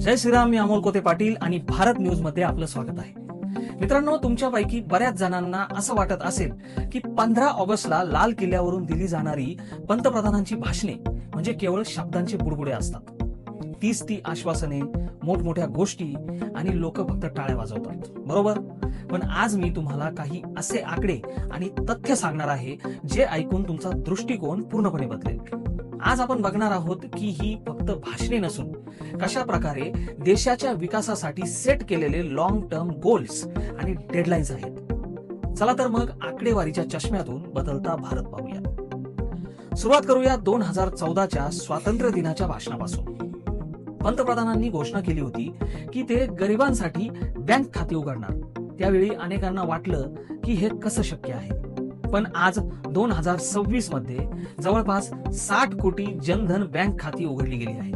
जय श्रीराम. मी अमोल कोते पाटील आणि भारत न्यूज मध्ये आपलं स्वागत आहे. मित्रांनो, तुमच्यापैकी बऱ्याच जणांना असं वाटत असेल की 15 ऑगस्टला लाल किल्ल्यावरून दिली जाणारी पंतप्रधानांची भाषणे म्हणजे केवळ शब्दांचे बुडबुडे असतात. ती आश्वासने, मोठमोठ्या गोष्टी आणि लोक फक्त टाळ्या वाजवतात, बरोबर? पण आज मी तुम्हाला काही असे आकडे आणि तथ्य सांगणार आहे जे ऐकून तुमचा दृष्टिकोन पूर्णपणे बदलेल. आज आपण बघणार आहोत की ही फक्त भाषणे नसून कशा प्रकारे देशाच्या विकासासाठी सेट केलेले लॉंग टर्म गोल्स आणि डेडलाईन्स आहेत. चला तर मग आकडेवारीच्या चष्म्यातून बदलता भारत पाहूया. सुरुवात करूया 2014च्या स्वातंत्र्य दिनाच्या भाषणापासून. पंतप्रधानांनी घोषणा केली होती की ते गरिबांसाठी बँक खाते उघडणार. त्यावेळी अनेकांना वाटलं की हे कसं शक्य आहे, पण आज 2026 मध्ये जवळपास 60 कोटी जनधन बँक खाती उघडली गेली आहेत.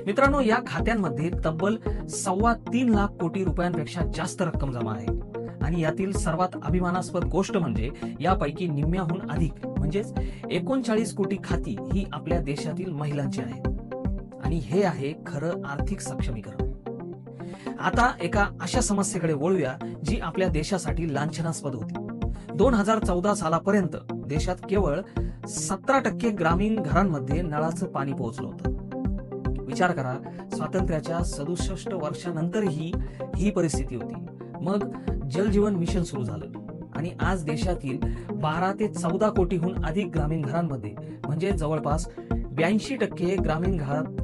मित्रांनो, या खात्यांमध्ये तब्बल 3.25 लाख कोटी रुपयांपेक्षा जास्त रक्कम जमा आहे. आणि यातील सर्वात अभिमानास्पद गोष्ट म्हणजे यापैकी निम्म्याहून अधिक म्हणजेच 39 कोटी खाती ही आपल्या देशातील महिलांची आहेत. आणि हे आहे खरं आर्थिक सक्षमीकरण. आता एका अशा समस्येकडे वळूया जी आपल्या देशासाठी लांछनास्पद होती. 2014 सालापर्यंत देशात केवळ 17% ग्रामीण घरांमध्ये नळाचं पाणी पोहोचलं होतं. विचार करा, स्वातंत्र्याच्या 67 वर्षानंतरही ही परिस्थिती होती. मग जल जीवन मिशन सुरू झालं आणि आज देशातील 12 ते 14 कोटीहून अधिक ग्रामीण घरांमध्ये म्हणजे जवळपास 82% ग्रामीण घरात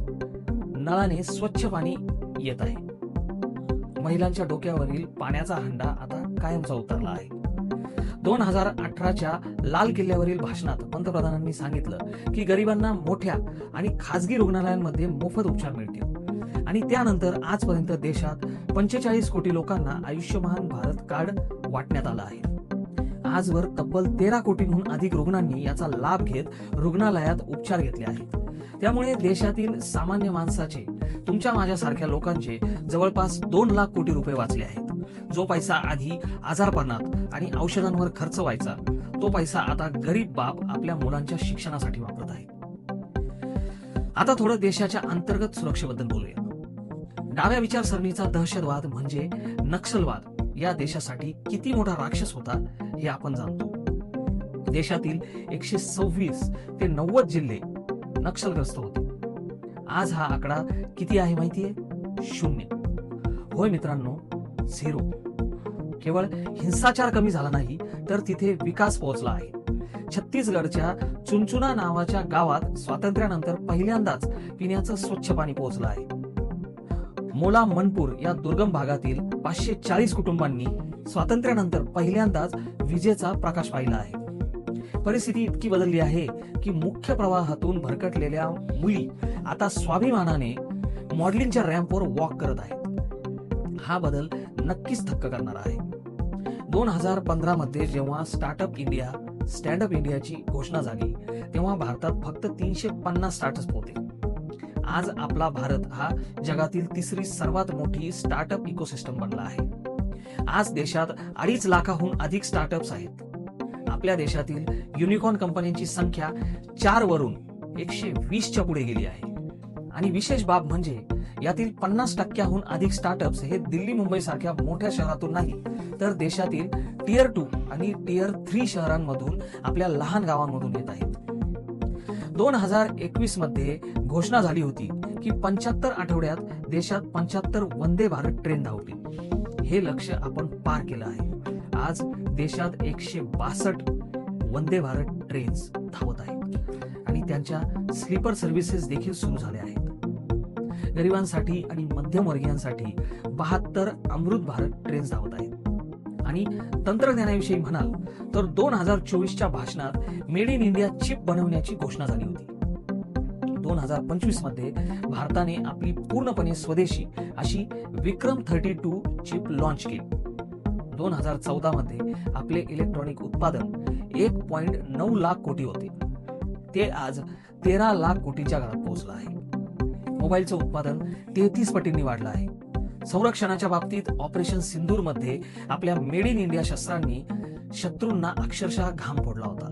नळाने स्वच्छ पाणी येत आहे. महिलांच्या डोक्यावरील पाण्याचा हंडा आता कायमचा उतरला आहे. 2018च्या लाल किल्ल्यावरील भाषणात पंतप्रधानांनी सांगितलं की गरिबांना मोठ्या आणि खासगी रुग्णालयांमध्ये मोफत उपचार मिळतील. आणि त्यानंतर आजपर्यंत देशात 45 कोटी लोकांना आयुष्यमान भारत कार्ड वाटण्यात आलं आहे. आजवर तब्बल 13 कोटींहून अधिक रुग्णांनी याचा लाभ घेत रुग्णालयात उपचार घेतले आहेत. त्यामुळे देशातील सामान्य माणसाचे, तुमच्या माझ्यासारख्या लोकांचे जवळपास 2 लाख कोटी रुपये वाचले आहेत. जो पैसा आधी आजारपणात आणि औषधांवर खर्च व्हायचा, तो पैसा आता गरीब बाप आपल्या मुलांच्या शिक्षणासाठी वापरत आहे. आता थोडं देशाच्या अंतर्गत सुरक्षेबद्दल बोलूया. डाव्या विचारसरणीचा दहशतवाद म्हणजे नक्षलवाद या देशासाठी किती मोठा राक्षस होता हे आपण जाणतो. देशातील 126 ते 90 जिल्हे नक्षलग्रस्त होते. आज हा आकडा किती आहे माहितीये? 0. होय मित्रांनो, 0. केवळ हिंसाचार कमी झाला नाही तर तिथे विकास पोहोचला आहे. छत्तीसगडच्या चुनचुना नावाच्या गावात स्वातंत्र्यानंतर पहिल्यांदाच पिण्याचं स्वच्छ पाणी पोहोचलं आहे. मोला मनपूर या दुर्गम भागातील 540 कुटुंबांनी स्वातंत्र्यानंतर पहिल्यांदाच विजेचा प्रकाश पाहिला आहे. परिस्थिती इतकी बदलली आहे की मुख्य प्रवाहातून भरकटलेल्या मुली आता स्वाभिमानाने मॉडेलिंगच्या रॅम्पवर वॉक करत आहेत. हा बदल नक्कीच थक्क करणारा आहे. 2015 मध्ये जेव्हा स्टार्टअप इंडियाची घोषणा झाली तेव्हा भारतात फक्त 350 स्टार्टअप होते. आज आपला भारत हा जगातील 3री सर्वात मोठी स्टार्टअप इकोसिस्टम बनला आहे. आज देशात 2.5 लाखाहून अधिक स्टार्टअप्स आहेत. आपल्या देशातील युनिकॉर्न कंपन्यांची संख्या 4 वरून 120च्या पुढे गेली आहे. आणि विशेष बाब म्हणजे यातील 50%हून अधिक स्टार्टअप्स हे दिल्ली, मुंबई सारख्या मोठ्या शहरातून नाही तर देशातील टियर 2 आणि टियर 3 शहरांमधून, आपल्या लहान गावांमधून येत आहेत. 2021 मध्ये घोषणा झाली होती की 75 आठवड्यात देशात 75 वंदे भारत ट्रेन धावतील. हे लक्ष्य आपण पार केलं आहे. आज देशात 162 वंदे भारत ट्रेन्स धावत आहेत आणि त्यांच्या स्लीपर सर्व्हिसेस देखील सुरू झाल्या आहेत. गरिबांसाठी आणि मध्यमवर्गीयांसाठी 72 अमृत भारत ट्रेन्स धावत आहेत. आणि तंत्रज्ञानाविषयी म्हणाल तर 2024च्या भाषणात मेड इन इंडिया चिप बनवण्याची घोषणा झाली होती. 2025 मध्ये भारताने आपली पूर्णपणे स्वदेशी अशी विक्रम 32 चिप लॉन्च केली. 2014 मध्ये आपले इलेक्ट्रॉनिक उत्पादन 1.9 लाख कोटी होते. ते आज 13 लाख कोटीच्या घरात पोहोचलं आहे. मोबाईलचं उत्पादन 33 पटींनी वाढलं आहे. संरक्षणाच्या बाबतीत ऑपरेशन सिंदूर मध्ये आपल्या मेड इन इंडिया शस्त्रांनी शत्रूंना अक्षरशः घाम फोडला होता.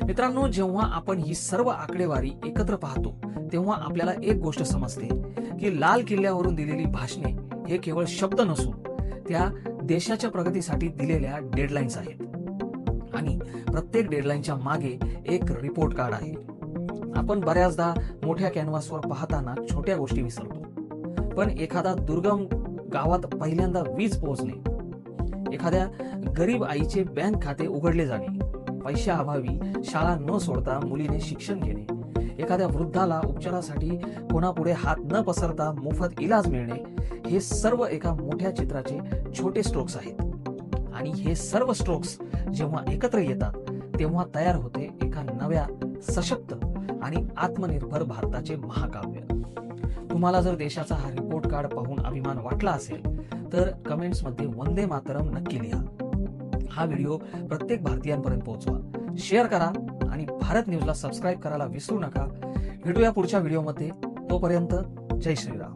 मित्रांनो, जेव्हा आपण ही सर्व आकडेवारी एकत्र पाहतो तेव्हा आपल्याला एक गोष्ट समजते की लाल किल्ल्यावरून दिलेली भाषणे हे केवळ शब्द नसून त्या देशाच्या प्रगतीसाठी दिलेल्या डेडलाईन्स आहेत आणि प्रत्येक डेडलाईनच्या मागे एक रिपोर्ट कार्ड आहे. आपण बऱ्याचदा मोठ्या कॅनव्हासवर पाहताना छोट्या गोष्टी विसरतो, पण एखादा दुर्गम गावात पहिल्यांदा वीज पोहोचणे, एखाद्या गरीब आईचे बँक खाते उघडले जाणे, पैशाअभावी शाळा न सोडता मुलीने शिक्षण घेणे, एखाद्या वृद्धाला उपचारासाठी कोणापुढे हात न पसरता मोफत इलाज मिळणे, हे सर्व एका मोठ्या चित्राचे छोटे स्ट्रोक्स आहेत. आणि हे सर्व स्ट्रोक्स जेव्हा एकत्र येतात तेव्हा तयार होते एका नव्या, सशक्त आणि आत्मनिर्भर भारताचे महाकाव्य. तुम्हाला जर देशाचा हा रिपोर्ट कार्ड पाहून अभिमान वाटला असेल तर कमेंट्समध्ये वंदे मातरम नक्की लिहा. हा व्हिडिओ प्रत्येक भारतीयांपर्यंत पोहोचवा, शेअर करा आणि भारत न्यूजला सबस्क्राईब करायला विसरू नका. भेटूया पुढच्या व्हिडिओमध्ये. तोपर्यंत जय श्रीराम.